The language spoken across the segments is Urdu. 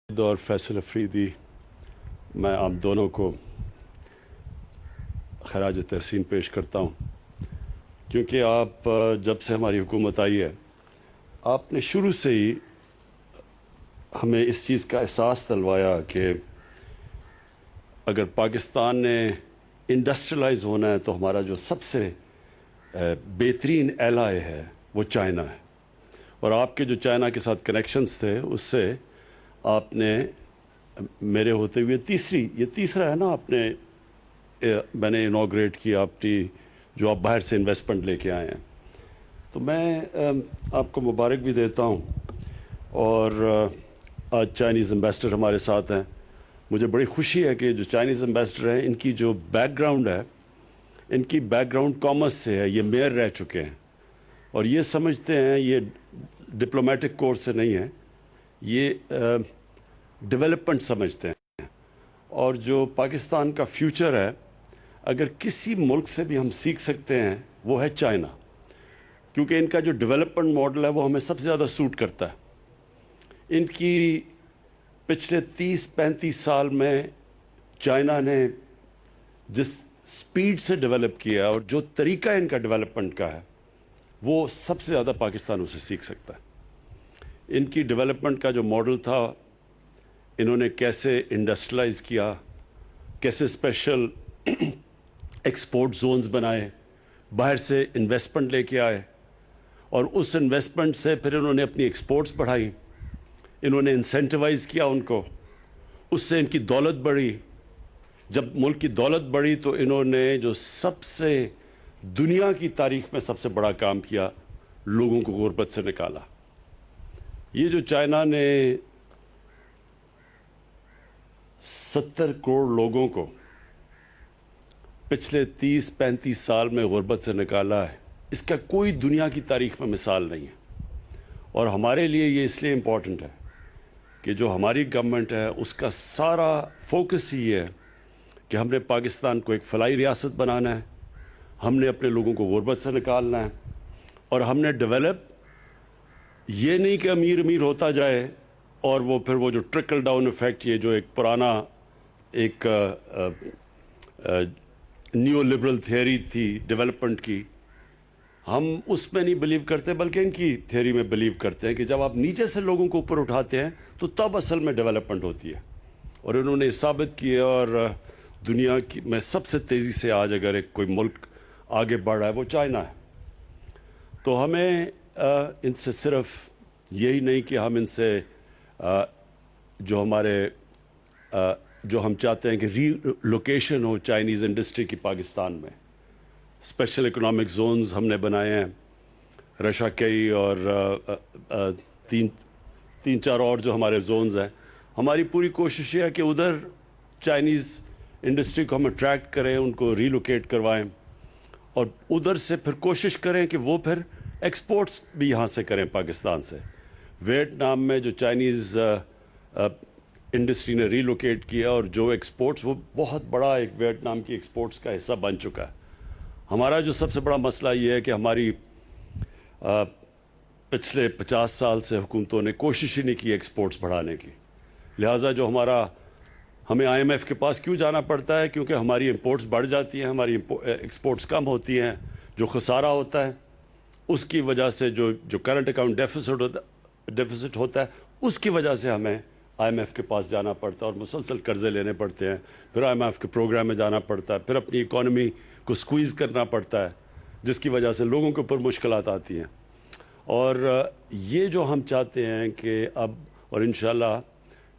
اور فیصل افریدی میں آپ دونوں کو خراج تحسین پیش کرتا ہوں، کیونکہ آپ جب سے ہماری حکومت آئی ہے آپ نے شروع سے ہی ہمیں اس چیز کا احساس دلوایا کہ اگر پاکستان نے انڈسٹریلائز ہونا ہے تو ہمارا جو سب سے بہترین ایلائے ہے وہ چائنا ہے، اور آپ کے جو چائنا کے ساتھ کنیکشنز تھے اس سے آپ نے میرے ہوتے ہوئے یہ تیسرا ہے نا میں نے انوگریٹ کی آپ کی جو آپ باہر سے انویسٹمنٹ لے کے آئے ہیں، تو میں آپ کو مبارک بھی دیتا ہوں۔ اور آج چائنیز امبیسڈر ہمارے ساتھ ہیں، مجھے بڑی خوشی ہے کہ جو چائنیز امبیسڈر ہیں ان کی جو بیک گراؤنڈ ہے، ان کی بیک گراؤنڈ کامرس سے ہے، یہ میئر رہ چکے ہیں اور یہ سمجھتے ہیں، یہ ڈپلومیٹک کورس سے نہیں ہے، یہ ڈیولپمنٹ سمجھتے ہیں، اور جو پاکستان کا فیوچر ہے اگر کسی ملک سے بھی ہم سیکھ سکتے ہیں وہ ہے چائنا، کیونکہ ان کا جو ڈیولپمنٹ ماڈل ہے وہ ہمیں سب سے زیادہ سوٹ کرتا ہے۔ ان کی پچھلے 30-35 سال میں چائنا نے جس سپیڈ سے ڈیولپ کیا اور جو طریقہ ان کا ڈیولپمنٹ کا ہے وہ سب سے زیادہ پاکستان اسے سیکھ سکتا ہے۔ ان کی ڈیولپمنٹ کا جو ماڈل تھا، انہوں نے کیسے انڈسٹریلائز کیا، کیسے اسپیشل ایکسپورٹ زونز بنائے، باہر سے انویسٹمنٹ لے کے آئے، اور اس انویسٹمنٹ سے پھر انہوں نے اپنی ایکسپورٹس بڑھائی، انہوں نے انسینٹیوائز کیا ان کو، اس سے ان کی دولت بڑھی۔ جب ملک کی دولت بڑھی تو انہوں نے جو سب سے دنیا کی تاریخ میں سب سے بڑا کام کیا، لوگوں کو غربت سے نکالا۔ یہ جو چائنا نے 70 کروڑ لوگوں کو پچھلے 30-35 سال میں غربت سے نکالا ہے، اس کا کوئی دنیا کی تاریخ میں مثال نہیں ہے، اور ہمارے لیے یہ اس لیے امپورٹنٹ ہے کہ جو ہماری گورنمنٹ ہے اس کا سارا فوکس ہی ہے کہ ہم نے پاکستان کو ایک فلاحی ریاست بنانا ہے، ہم نے اپنے لوگوں کو غربت سے نکالنا ہے، اور ہم نے ڈیولپ یہ نہیں کہ امیر امیر ہوتا جائے اور وہ پھر وہ جو ٹرکل ڈاؤن ایفیکٹ، یہ جو ایک پرانا ایک نیو لبرل تھیوری تھی ڈیولپمنٹ کی، ہم اس میں نہیں بلیو کرتے بلکہ ان کی تھیوری میں بلیو کرتے ہیں کہ جب آپ نیچے سے لوگوں کو اوپر اٹھاتے ہیں تو تب اصل میں ڈیولپمنٹ ہوتی ہے، اور انہوں نے ثابت کیا۔ اور دنیا کی میں سب سے تیزی سے آج اگر ایک کوئی ملک آگے بڑھ رہا ہے وہ چائنا ہے، تو ہمیں ان سے صرف یہی نہیں کہ ہم ان سے جو ہم چاہتے ہیں کہ ری لوکیشن ہو چائنیز انڈسٹری کی پاکستان میں، اسپیشل اکنامک زونز ہم نے بنائے ہیں، رشا کئی اور تین چار اور جو ہمارے زونز ہیں، ہماری پوری کوشش یہ ہے کہ ادھر چائنیز انڈسٹری کو ہم اٹریکٹ کریں، ان کو ری لوکیٹ کروائیں، اور ادھر سے پھر کوشش کریں کہ وہ پھر ایکسپورٹس بھی یہاں سے کریں پاکستان سے۔ ویتنام میں جو چائنیز انڈسٹری نے ری لوکیٹ کیا اور جو ایکسپورٹس، وہ بہت بڑا ایک ویتنام کی ایکسپورٹس کا حصہ بن چکا ہے۔ ہمارا جو سب سے بڑا مسئلہ یہ ہے کہ ہماری پچھلے 50 سال سے حکومتوں نے کوشش ہی نہیں کی ایکسپورٹس بڑھانے کی، لہٰذا جو ہمیں IMF کے پاس کیوں جانا پڑتا ہے؟ کیونکہ ہماری امپورٹس بڑھ جاتی ہیں، ہماری ایکسپورٹس کم ہوتی ہیں، جو خسارہ ہوتا ہے اس کی وجہ سے جو کرنٹ اکاؤنٹ ڈیفیسٹ ہوتا ہے اس کی وجہ سے ہمیں IMF کے پاس جانا پڑتا ہے اور مسلسل قرضے لینے پڑتے ہیں، پھر IMF کے پروگرام میں جانا پڑتا ہے، پھر اپنی اکانومی کو سکویز کرنا پڑتا ہے، جس کی وجہ سے لوگوں کے اوپر مشکلات آتی ہیں۔ اور یہ جو ہم چاہتے ہیں کہ اب، اور انشاءاللہ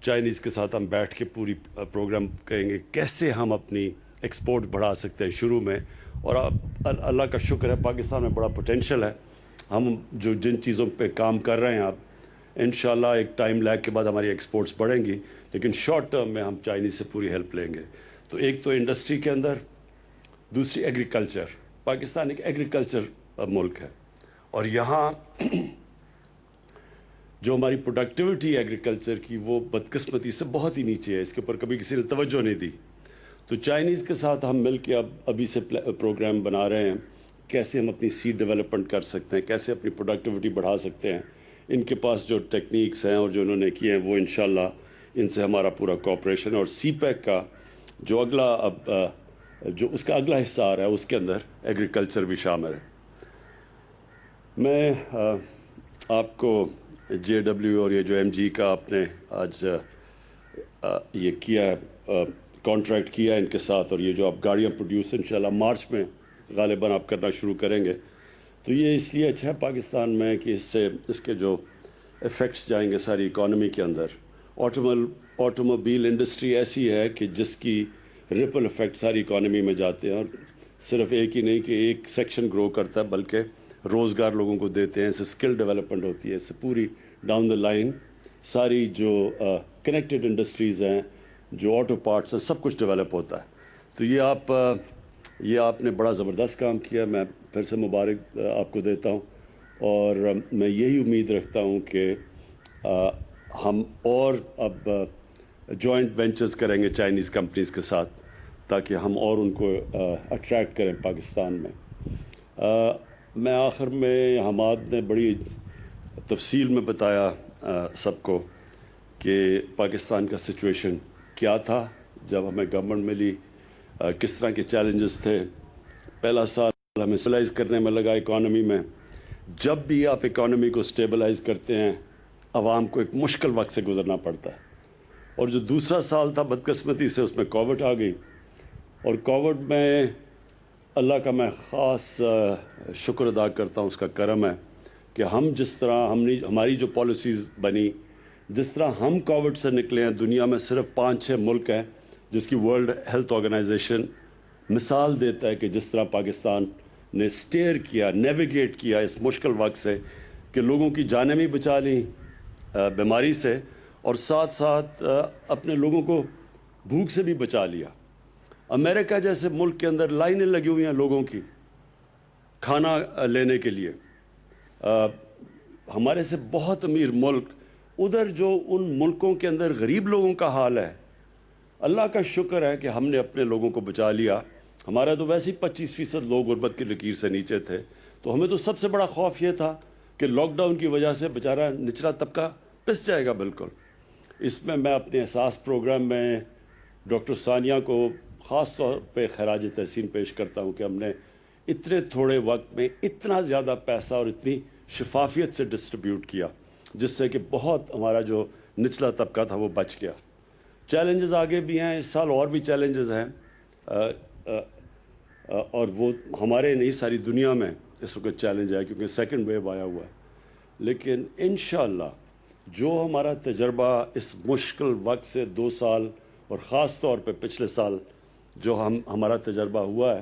چائنیز کے ساتھ ہم بیٹھ کے پوری پروگرام کریں گے کیسے ہم اپنی ایکسپورٹ بڑھا سکتے ہیں شروع میں، اور اللہ کا شکر ہے پاکستان میں بڑا پوٹینشیل ہے، ہم جن چیزوں پہ کام کر رہے ہیں اب انشاءاللہ ایک ٹائم لیگ کے بعد ہماری ایکسپورٹس بڑھیں گی، لیکن شارٹ ٹرم میں ہم چائنیز سے پوری ہیلپ لیں گے۔ تو ایک تو انڈسٹری کے اندر، دوسری ایگریکلچر، پاکستان ایک ایگریکلچر ملک ہے، اور یہاں جو ہماری پروڈکٹیوٹی ایگریکلچر کی وہ بدقسمتی سے بہت ہی نیچے ہے، اس کے اوپر کبھی کسی نے توجہ نہیں دی۔ تو چائنیز کے ساتھ ہم مل کے ابھی سے پروگرام بنا رہے ہیں کیسے ہم اپنی سیڈ ڈیولپمنٹ کر سکتے ہیں، کیسے اپنی پروڈکٹیوٹی بڑھا سکتے ہیں۔ ان کے پاس جو ٹیکنیکس ہیں اور جو انہوں نے کیے ہیں وہ انشاءاللہ ان سے ہمارا پورا کوآپریشن ہے. اور سی پیک کا جو اگلا جو اس کا اگلا حصہ آ رہا ہے اس کے اندر ایگریکلچر بھی شامل ہے. میں آپ کو جے ڈبلیو اور یہ جو ایم جی کا آپ نے آج یہ کیا ہے کانٹریکٹ کیا ہے ان کے ساتھ, اور یہ جو آپ گاڑیاں پروڈیوس انشاءاللہ مارچ میں غالباً آپ کرنا شروع کریں گے, تو یہ اس لیے اچھا ہے پاکستان میں کہ اس کے جو ایفیکٹس جائیں گے ساری اکانومی کے اندر. آٹوموبیل انڈسٹری ایسی ہے کہ جس کی ریپل ایفیکٹ ساری اکانومی میں جاتے ہیں, اور صرف ایک ہی نہیں کہ ایک سیکشن گرو کرتا ہے بلکہ روزگار لوگوں کو دیتے ہیں, اس سے اسکل ڈیولپمنٹ ہوتی ہے, اس سے پوری ڈاؤن دا لائن ساری جو کنیکٹڈ انڈسٹریز ہیں, جو آٹو پارٹس ہیں, سب کچھ ڈیولپ ہوتا ہے. تو یہ آپ نے بڑا زبردست کام کیا, میں پھر سے مبارک آپ کو دیتا ہوں, اور میں یہی امید رکھتا ہوں کہ ہم اور اب جوائنٹ وینچرز کریں گے چائنیز کمپنیز کے ساتھ تاکہ ہم اور ان کو اٹریکٹ کریں پاکستان میں. میں آخر میں حماد نے بڑی تفصیل میں بتایا سب کو کہ پاکستان کا سچویشن کیا تھا جب ہمیں گورنمنٹ ملی, کس طرح کے چیلنجز تھے. پہلا سال ہمیں اسٹیبلائز کرنے میں لگا اکانومی میں. جب بھی آپ اکانومی کو اسٹیبلائز کرتے ہیں عوام کو ایک مشکل وقت سے گزرنا پڑتا ہے, اور جو دوسرا سال تھا بدقسمتی سے اس میں کووڈ آ گئی, اور کووڈ میں اللہ کا میں خاص شکر ادا کرتا ہوں, اس کا کرم ہے کہ ہم جس طرح ہماری جو پالیسیز بنی, جس طرح ہم کووڈ سے نکلے ہیں, دنیا میں صرف 5-6 ملک ہیں جس کی ورلڈ ہیلتھ آرگنائزیشن مثال دیتا ہے کہ جس طرح پاکستان نے اسٹیئر کیا, نیویگیٹ کیا اس مشکل وقت سے, کہ لوگوں کی جانیں بھی بچا لیں بیماری سے, اور ساتھ ساتھ اپنے لوگوں کو بھوک سے بھی بچا لیا. امریکہ جیسے ملک کے اندر لائنیں لگی ہوئی ہیں لوگوں کی کھانا لینے کے لیے. ہمارے سے بہت امیر ملک, ادھر جو ان ملکوں کے اندر غریب لوگوں کا حال ہے, اللہ کا شکر ہے کہ ہم نے اپنے لوگوں کو بچا لیا. ہمارا تو ویسے ہی 25% لوگ غربت کی لکیر سے نیچے تھے, تو ہمیں تو سب سے بڑا خوف یہ تھا کہ لاک ڈاؤن کی وجہ سے بیچارہ نچلا طبقہ پس جائے گا بالکل. اس میں اپنے احساس پروگرام میں ڈاکٹر ثانیہ کو خاص طور پہ خراج تحسین پیش کرتا ہوں کہ ہم نے اتنے تھوڑے وقت میں اتنا زیادہ پیسہ اور اتنی شفافیت سے ڈسٹریبیوٹ کیا, جس سے کہ بہت ہمارا جو نچلا طبقہ تھا وہ بچ گیا. چیلنجز آگے بھی ہیں, اس سال اور بھی چیلنجز ہیں, اور وہ ہمارے نہیں ساری دنیا میں اس وقت چیلنج ہے کیونکہ سیکنڈ ویو آیا ہوا ہے. لیکن انشاءاللہ جو ہمارا تجربہ اس مشکل وقت سے 2 سال اور خاص طور پہ پچھلے سال جو ہمارا تجربہ ہوا ہے,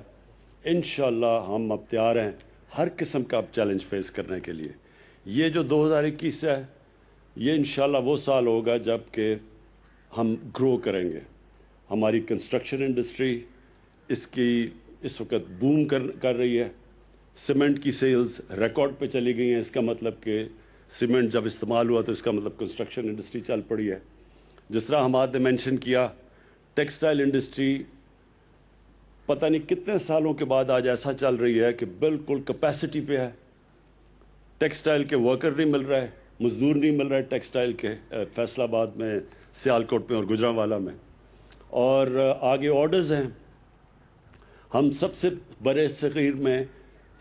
انشاءاللہ ہم اب تیار ہیں ہر قسم کا اب چیلنج فیس کرنے کے لیے. یہ جو 2021 ہے یہ انشاءاللہ وہ سال ہوگا جب کہ ہم گرو کریں گے. ہماری کنسٹرکشن انڈسٹری اس وقت بوم کر رہی ہے. سیمنٹ کی سیلز ریکارڈ پہ چلی گئی ہیں. اس کا مطلب کہ سیمنٹ جب استعمال ہوا تو اس کا مطلب کنسٹرکشن انڈسٹری چل پڑی ہے. جس طرح حماد نے مینشن کیا, ٹیکسٹائل انڈسٹری پتہ نہیں کتنے سالوں کے بعد آج ایسا چل رہی ہے کہ بالکل کیپیسٹی پہ ہے. ٹیکسٹائل کے ورکر نہیں مل رہا ہے, مزدور نہیں مل رہا ہے ٹیکسٹائل کے, فیصل آباد میں, سیالکوٹ میں اور گجرانوالہ میں. اور آگے آرڈرز ہیں. ہم سب سے برے صغیر میں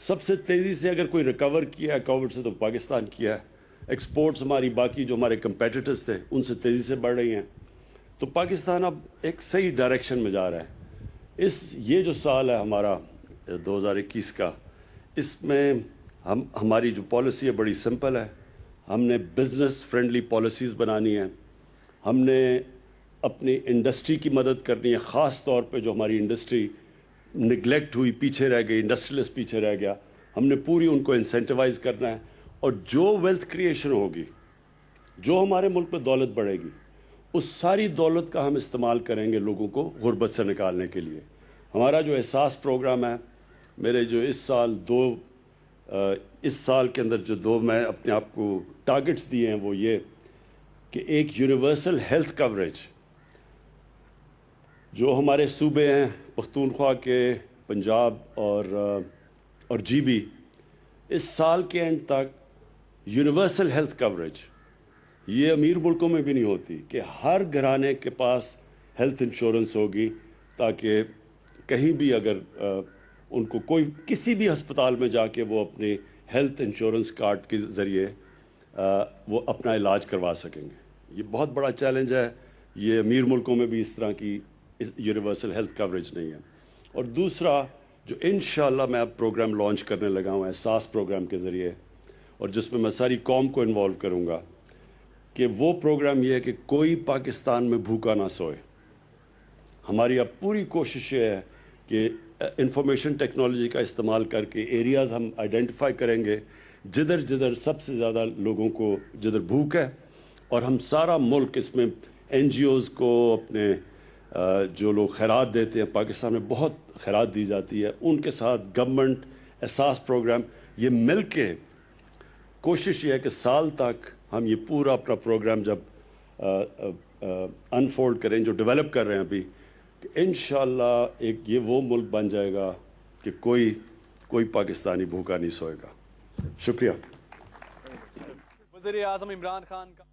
سب سے تیزی سے اگر کوئی ریکور کیا ہے کووڈ سے تو پاکستان کیا ہے. ایکسپورٹس ہماری باقی جو ہمارے کمپیٹیٹرز تھے ان سے تیزی سے بڑھ رہی ہیں. تو پاکستان اب ایک صحیح ڈائریکشن میں جا رہا ہے. یہ جو سال ہے ہمارا 2021 کا, اس میں ہماری جو پالیسی ہے بڑی سمپل ہے. ہم نے بزنس فرینڈلی پالیسیز بنانی ہیں. ہم نے اپنی انڈسٹری کی مدد کرنی ہے, خاص طور پہ جو ہماری انڈسٹری نگلیکٹ ہوئی, پیچھے رہ گئی, انڈسٹریلسٹ پیچھے رہ گیا, ہم نے پوری ان کو انسینٹیوائز کرنا ہے. اور جو ویلتھ کریشن ہوگی, جو ہمارے ملک میں دولت بڑھے گی, اس ساری دولت کا ہم استعمال کریں گے لوگوں کو غربت سے نکالنے کے لیے. ہمارا جو احساس پروگرام ہے, میرے جو اس سال کے اندر جو میں اپنے آپ کو ٹارگٹس دیے ہیں وہ یہ کہ ایک یونیورسل ہیلتھ کوریج جو ہمارے صوبے ہیں پختونخوا کے, پنجاب اور جی بی, اس سال کے اینڈ تک یونیورسل ہیلتھ کوریج یہ امیر ملکوں میں بھی نہیں ہوتی کہ ہر گھرانے کے پاس ہیلتھ انشورنس ہوگی، تاکہ کہیں بھی اگر ان کو کوئی کسی بھی ہسپتال میں جا کے وہ اپنے ہیلتھ انشورنس کارڈ کے ذریعے وہ اپنا علاج کروا سکیں گے۔ یہ بہت بڑا چیلنج ہے، یہ امیر ملکوں میں بھی اس طرح کی یونیورسل ہیلتھ کوریج نہیں ہے۔ اور دوسرا جو انشاءاللہ میں اب پروگرام لانچ کرنے لگا ہوں احساس پروگرام کے ذریعے، اور جس میں میں ساری قوم کو انوالو کروں گا، کہ وہ پروگرام یہ ہے کہ کوئی پاکستان میں بھوکا نہ سوئے۔ ہماری اب پوری کوشش یہ ہے کہ انفارمیشن ٹیکنالوجی کا استعمال کر کے ایریاز ہم آئیڈینٹیفائی کریں گے جدھر جدھر سب سے زیادہ لوگوں کو جدھر بھوک ہے، اور ہم سارا ملک اس میں این جی اوز کو، اپنے جو لوگ خیرات دیتے ہیں، پاکستان میں بہت خیرات دی جاتی ہے، ان کے ساتھ گورنمنٹ احساس پروگرام یہ مل کے کوشش یہ ہے کہ سال تک ہم یہ پورا اپنا پروگرام جب انفولڈ کریں، جو ڈیولپ کر رہے ہیں ابھی، کہ انشاءاللہ ایک یہ وہ ملک بن جائے گا کہ کوئی پاکستانی بھوکا نہیں سوئے گا۔ شکریہ۔ وزیر اعظم عمران خان کا